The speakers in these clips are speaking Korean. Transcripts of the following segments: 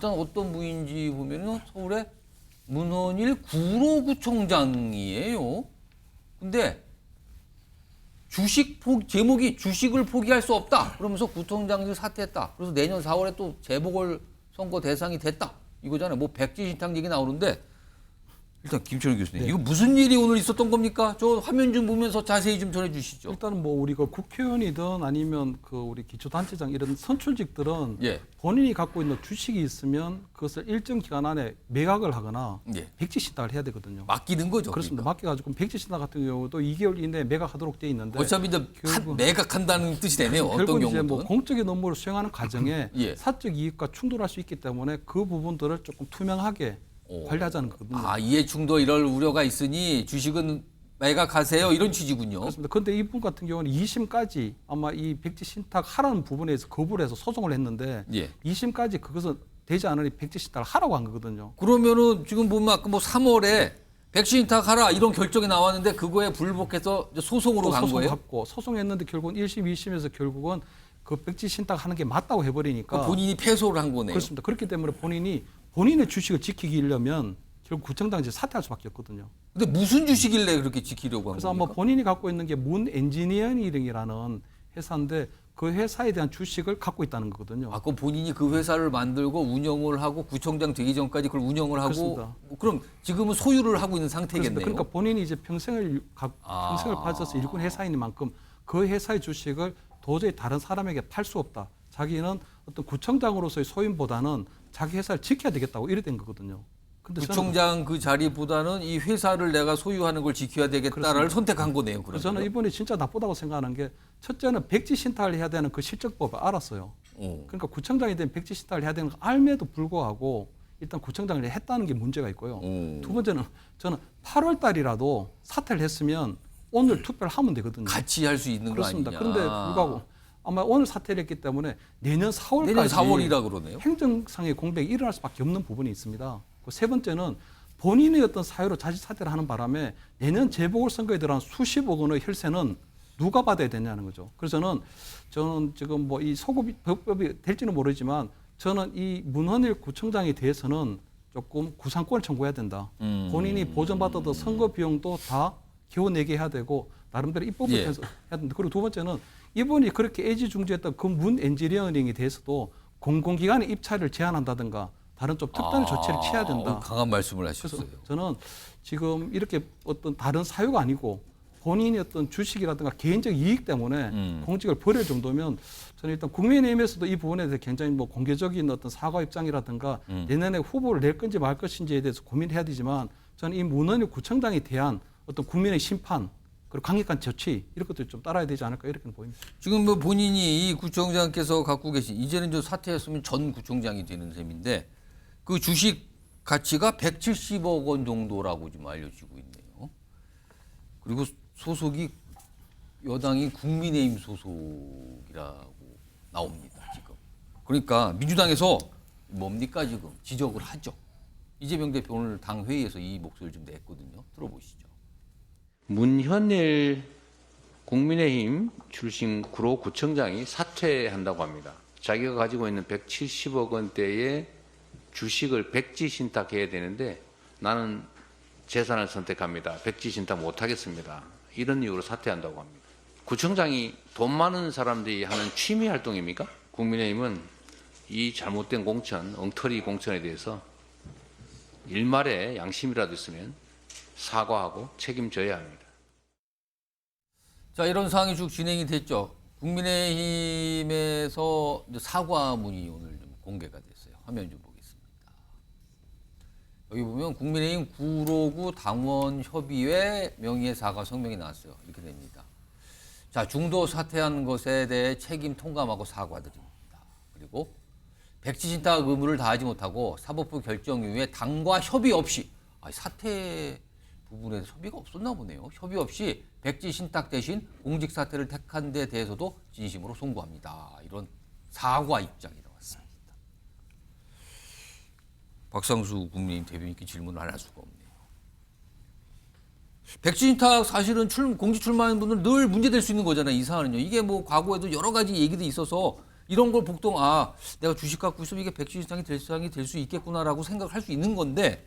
일단 어떤 분인지 보면은 서울의 문헌일 구로구청장이에요. 근데 제목이 주식을 포기할 수 없다. 그러면서 구청장직 사퇴했다. 그래서 내년 4월에 또 재보궐선거 대상이 됐다. 이거잖아요. 뭐 백지신탁 얘기 나오는데 일단 김철우 교수님, 네. 이거 무슨 일이 오늘 있었던 겁니까? 저 화면 좀 보면서 자세히 좀 전해주시죠. 일단은 뭐 우리가 국회의원이든 아니면 그 우리 기초단체장 이런 선출직들은 예. 본인이 갖고 있는 주식이 있으면 그것을 일정 기간 안에 매각을 하거나 예. 백지신탁을 해야 되거든요. 맡기는 거죠. 그렇습니다. 그러니까. 맡겨가지고 백지신탁 같은 경우도 2개월 이내에 매각하도록 돼 있는데 어차피 이제 매각한다는 뜻이 되네요. 어떤 결국 이제 경우든. 뭐 공적인 업무를 수행하는 과정에 예. 사적 이익과 충돌할 수 있기 때문에 그 부분들을 조금 투명하게 관리하자는 거거든요. 아, 이해충돌 이럴 우려가 있으니 주식은 매각하세요. 이런 취지군요. 그렇습니다. 그런데 이분 같은 경우는 2심까지 아마 이 백지 신탁 하라는 부분에서 거부를 해서 소송을 했는데 예. 2심까지 그것은 되지 않으니 백지 신탁을 하라고 한 거거든요. 그러면은 지금 보면 아까 뭐 3월에 백신탁 하라 이런 결정이 나왔는데 그거에 불복해서 이제 소송으로 간 거예요? 소송했고 소송했는데 결국은 1심, 2심에서 결국은 그 백지 신탁 하는 게 맞다고 해버리니까 그러니까 본인이 패소를 한 거네요. 그렇습니다. 그렇기 때문에 본인의 주식을 지키려면 결국 구청장직 사퇴할 수밖에 없거든요. 근데 무슨 주식일래 그렇게 지키려고 한 그래서 겁니까? 아마 본인이 갖고 있는 게 문 엔지니어링이라는 회사인데 그 회사에 대한 주식을 갖고 있다는 거거든요. 아, 그럼 본인이 그 회사를 만들고 운영을 하고 구청장 되기 전까지 그걸 운영을 하고 그렇습니다. 그럼 지금은 소유를 하고 있는 상태겠네요. 그러니까 본인이 이제 평생을 바쳐서 일군 회사인 만큼 그 회사의 주식을 도저히 다른 사람에게 팔 수 없다. 자기는 어떤 구청장으로서의 소임보다는 자기 회사를 지켜야 되겠다고 이래 된 거거든요. 근데 구청장 그 자리보다는 이 회사를 내가 소유하는 걸 지켜야 되겠다를 선택한 거네요. 그래서 저는 이번에 진짜 나쁘다고 생각하는 게 첫째는 백지 신탁을 해야 되는 그 실적법을 알았어요. 그러니까 구청장이 된 백지 신탁을 해야 되는 거 알매도 불구하고 일단 구청장을 했다는 게 문제가 있고요. 두 번째는 저는 8월 달이라도 사퇴를 했으면 오늘 투표를 하면 되거든요. 같이 할 수 있는 그렇습니다. 거 아니냐. 그런데 불구하고 아마 오늘 사퇴를 했기 때문에 내년 4월까지 내년 4월이라 그러네요. 행정상의 공백이 일어날 수밖에 없는 부분이 있습니다. 그 세 번째는 본인의 어떤 사유로 자진 사퇴를 하는 바람에 내년 재보궐선거에 들어간 수십억 원의 혈세는 누가 받아야 되냐는 거죠. 그래서 저는 지금 뭐 이 소급법이 될지는 모르지만 저는 이 문헌일 구청장에 대해서는 조금 구상권을 청구해야 된다. 본인이 보전받았던 선거 비용도 다 겨우내게 해야 되고 나름대로 입법을 해서 해야 된다. 그리고 두 번째는 이분이 그렇게 애지중지했던 그 문 엔지니어링에 대해서도 공공기관의 입찰을 제한한다든가 다른 좀 특단의 조치를 취해야 된다. 강한 말씀을 하셨어요. 그래서 저는 지금 이렇게 어떤 다른 사유가 아니고 본인의 어떤 주식이라든가 개인적 이익 때문에 공직을 버릴 정도면 저는 일단 국민의힘에서도 이 부분에 대해서 굉장히 뭐 공개적인 어떤 사과 입장이라든가 내년에 후보를 낼 건지 말 것인지에 대해서 고민해야 되지만 저는 이 문헌일 구청장에 대한 어떤 국민의 심판 그리고 강력한 조치 이런 것들 좀 따라야 되지 않을까 이렇게 보입니다. 지금 뭐 본인이 이 구청장께서 갖고 계신 이제는 저 사퇴했으면 전 구청장이 되는 셈인데 그 주식 가치가 170억 원 정도라고 좀 알려지고 있네요. 그리고 소속이 여당이 국민의힘 소속이라고 나옵니다. 지금. 그러니까 민주당에서 뭡니까 지금 지적을 하죠. 이재명 대표 오늘 당 회의에서 이 목소리를 좀 냈거든요. 들어보시죠. 문현일 국민의힘 출신 구로구청장이 사퇴한다고 합니다. 자기가 가지고 있는 170억 원대의 주식을 백지 신탁해야 되는데 나는 재산을 선택합니다. 백지 신탁 못하겠습니다. 이런 이유로 사퇴한다고 합니다. 구청장이 돈 많은 사람들이 하는 취미 활동입니까? 국민의힘은 이 잘못된 공천, 엉터리 공천에 대해서 일말의 양심이라도 있으면 사과하고 책임져야 합니다. 자, 이런 상황이 쭉 진행이 됐죠. 국민의힘에서 이제 사과문이 오늘 좀 공개가 됐어요. 화면 좀 보겠습니다. 여기 보면 국민의힘 구로구 당원협의회 명의사과 성명이 나왔어요. 이렇게 됩니다. 자, 중도 사퇴한 것에 대해 책임 통감하고 사과드립니다. 그리고 백지신탁 의무를 다하지 못하고 사법부 결정 이후에 당과 협의 없이 사퇴 부분에서 협의가 없었나 보네요. 협의 없이 백지신탁 대신 공직사퇴를 택한 데 대해서도 진심으로 송구합니다. 이런 사과 입장이 나왔습니다. 박상수 국민의힘 대변인께 질문을 안 할 수가 없네요. 백지신탁 사실은 공직 출마하는 분들 늘 문제될 수 있는 거잖아요. 이 사안은요. 이게 뭐 과거에도 여러 가지 얘기도 있어서 이런 걸 보통 내가 주식 갖고 있으면 이게 백지신탁이 될 수 있겠구나라고 생각할 수 있는 건데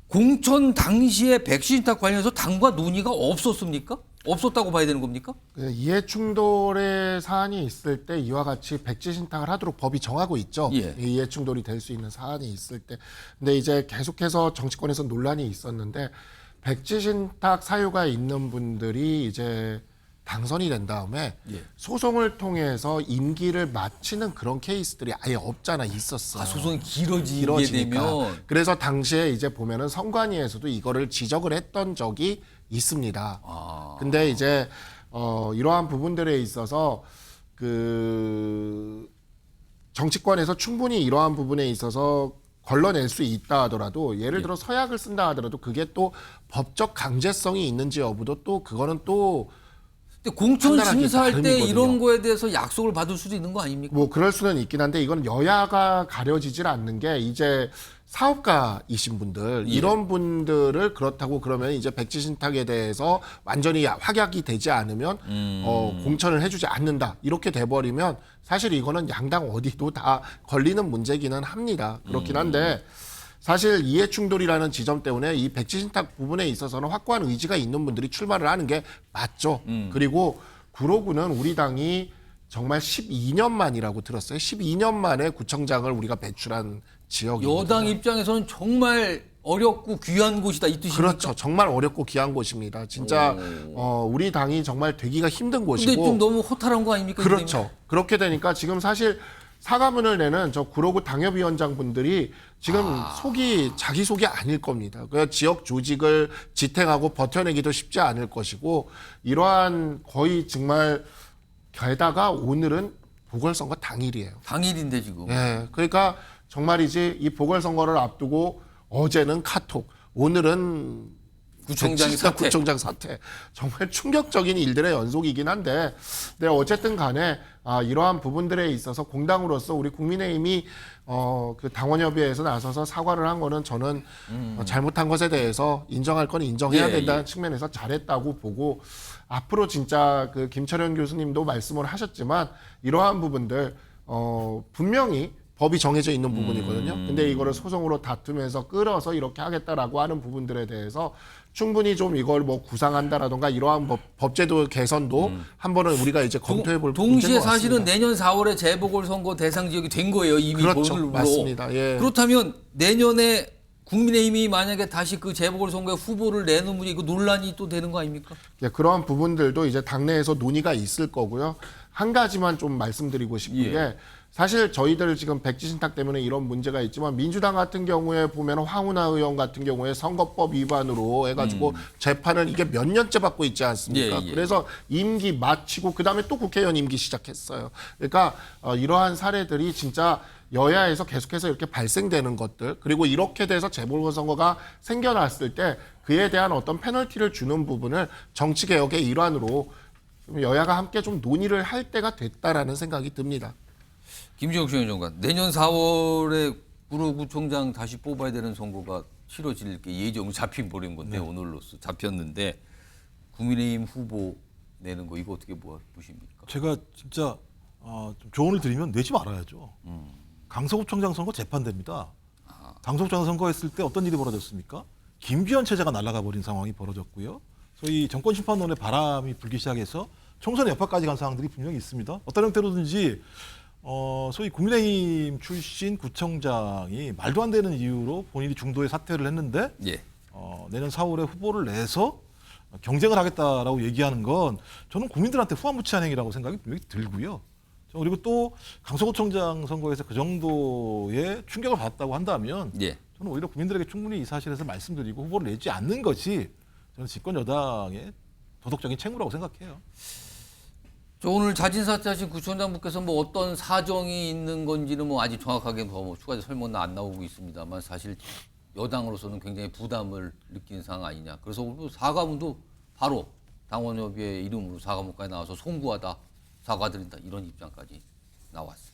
공천 당시에 백지신탁 관련해서 당과 논의가 없었습니까? 없었다고 봐야 되는 겁니까? 이해 충돌의 사안이 있을 때 이와 같이 백지 신탁을 하도록 법이 정하고 있죠. 예. 이해 충돌이 될 수 있는 사안이 있을 때. 근데 이제 계속해서 정치권에서 논란이 있었는데 백지 신탁 사유가 있는 분들이 이제 당선이 된 다음에 예. 소송을 통해서 임기를 마치는 그런 케이스들이 아예 없잖아 있었어요. 소송이 길어지게 길어지니까. 되면 그래서 당시에 이제 보면은 선관위에서도 이거를 지적을 했던 적이 있습니다. 근데 이제 이러한 부분들에 있어서 그 정치권에서 충분히 이러한 부분에 있어서 걸러낼 수 있다 하더라도 예를 들어 서약을 쓴다 하더라도 그게 또 법적 강제성이 있는지 여부도 또 그거는 또 근데 공천 판단하기 심사할 때 나름이거든요. 이런 거에 대해서 약속을 받을 수도 있는 거 아닙니까? 뭐 그럴 수는 있긴 한데 이건 여야가 가려지질 않는 게 이제 사업가이신 분들 이런 분들을 그렇다고 그러면 이제 백지 신탁에 대해서 완전히 확약이 되지 않으면 공천을 해주지 않는다 이렇게 돼버리면 사실 이거는 양당 어디도 다 걸리는 문제기는 합니다. 그렇긴 한데 사실 이해충돌이라는 지점 때문에 이 백지 신탁 부분에 있어서는 확고한 의지가 있는 분들이 출마를 하는 게 맞죠. 그리고 구로구는 우리 당이 정말 12년 만이라고 들었어요. 12년 만에 구청장을 우리가 배출한 지역입니다. 여당 입장에서는 정말 어렵고 귀한 곳이다 이 뜻입니까? 그렇죠. 정말 어렵고 귀한 곳입니다. 진짜 우리 당이 정말 되기가 힘든 곳이고. 근데 좀 너무 허탈한 거 아닙니까? 그렇죠. 그렇게 되니까 지금 사실 사과문을 내는 저 구로구 당협위원장 분들이 지금 자기 속이 아닐 겁니다. 그 지역 조직을 지탱하고 버텨내기도 쉽지 않을 것이고 이러한 거의 정말 게다가 오늘은 보궐선거 당일이에요. 당일인데 지금. 예, 그러니까 정말이지 이 보궐선거를 앞두고 어제는 카톡, 오늘은 구청장이 사퇴. 구청장 사퇴. 정말 충격적인 일들의 연속이긴 한데, 네, 어쨌든 간에 이러한 부분들에 있어서 공당으로서 우리 국민의힘이 그 당원협의회에서 나서서 사과를 한 거는 저는 잘못한 것에 대해서 인정할 건 인정해야 된다는 측면에서 잘했다고 보고 앞으로 진짜 그 김철현 교수님도 말씀을 하셨지만 이러한 부분들 분명히 법이 정해져 있는 부분이거든요. 근데 이거를 소송으로 다투면서 끌어서 이렇게 하겠다라고 하는 부분들에 대해서 충분히 좀 이걸 뭐 구상한다라던가 이러한 법제도 개선도 한번은 우리가 이제 검토해 볼 문제인 동시에 것 같습니다. 사실은 내년 4월에 재보궐선거 대상 지역이 된 거예요. 이미 그렇죠. 법으로. 맞습니다. 예. 그렇다면 내년에 국민의힘이 만약에 다시 그 재보궐선거에 후보를 내는 문제 이거 논란이 또 되는 거 아닙니까? 예, 그러한 부분들도 이제 당내에서 논의가 있을 거고요. 한 가지만 좀 말씀드리고 싶은 게 사실 저희들 지금 백지 신탁 때문에 이런 문제가 있지만 민주당 같은 경우에 보면 황운하 의원 같은 경우에 선거법 위반으로 해가지고 재판을 이게 몇 년째 받고 있지 않습니까? 그래서 임기 마치고 그다음에 또 국회의원 임기 시작했어요. 그러니까 이러한 사례들이 진짜 여야에서 계속해서 이렇게 발생되는 것들 그리고 이렇게 돼서 재보궐선거가 생겨났을 때 그에 대한 어떤 페널티를 주는 부분을 정치개혁의 일환으로 좀 여야가 함께 좀 논의를 할 때가 됐다라는 생각이 듭니다. 김지영 시행정관 내년 4월에 구로구청장 다시 뽑아야 되는 선거가 치러질 게 예정 잡힌 버린 건데 오늘로서 잡혔는데 국민의힘 후보 내는 거 이거 어떻게 보십니까? 제가 진짜 좀 조언을 드리면 내지 말아야죠. 강서구청장 선거 재판됩니다. 강서구청장 선거했을 때 어떤 일이 벌어졌습니까? 김기현 체제가 날아가 버린 상황이 벌어졌고요. 소위 정권심판론의 바람이 불기 시작해서 총선의 여파까지 간 상황들이 분명히 있습니다. 어떤 형태로든지 소위 국민의힘 출신 구청장이 말도 안 되는 이유로 본인이 중도에 사퇴를 했는데 내년 4월에 후보를 내서 경쟁을 하겠다라고 얘기하는 건 저는 국민들한테 후한무치한 행위라고 생각이 분명히 들고요. 그리고 또 강서구청장 선거에서 그 정도의 충격을 받았다고 한다면 저는 오히려 국민들에게 충분히 이 사실에서 말씀드리고 후보를 내지 않는 것이 저는 집권 여당의 도덕적인 책무라고 생각해요. 오늘 자진 사퇴하신 구청장분께서 뭐 어떤 사정이 있는 건지는 뭐 아직 정확하게 뭐 추가적 설명은 안 나오고 있습니다만 사실 여당으로서는 굉장히 부담을 느끼는 상황 아니냐. 그래서 오늘 사과문도 바로 당원협의회 이름으로 사과문까지 나와서 송구하다, 사과드린다 이런 입장까지 나왔어요.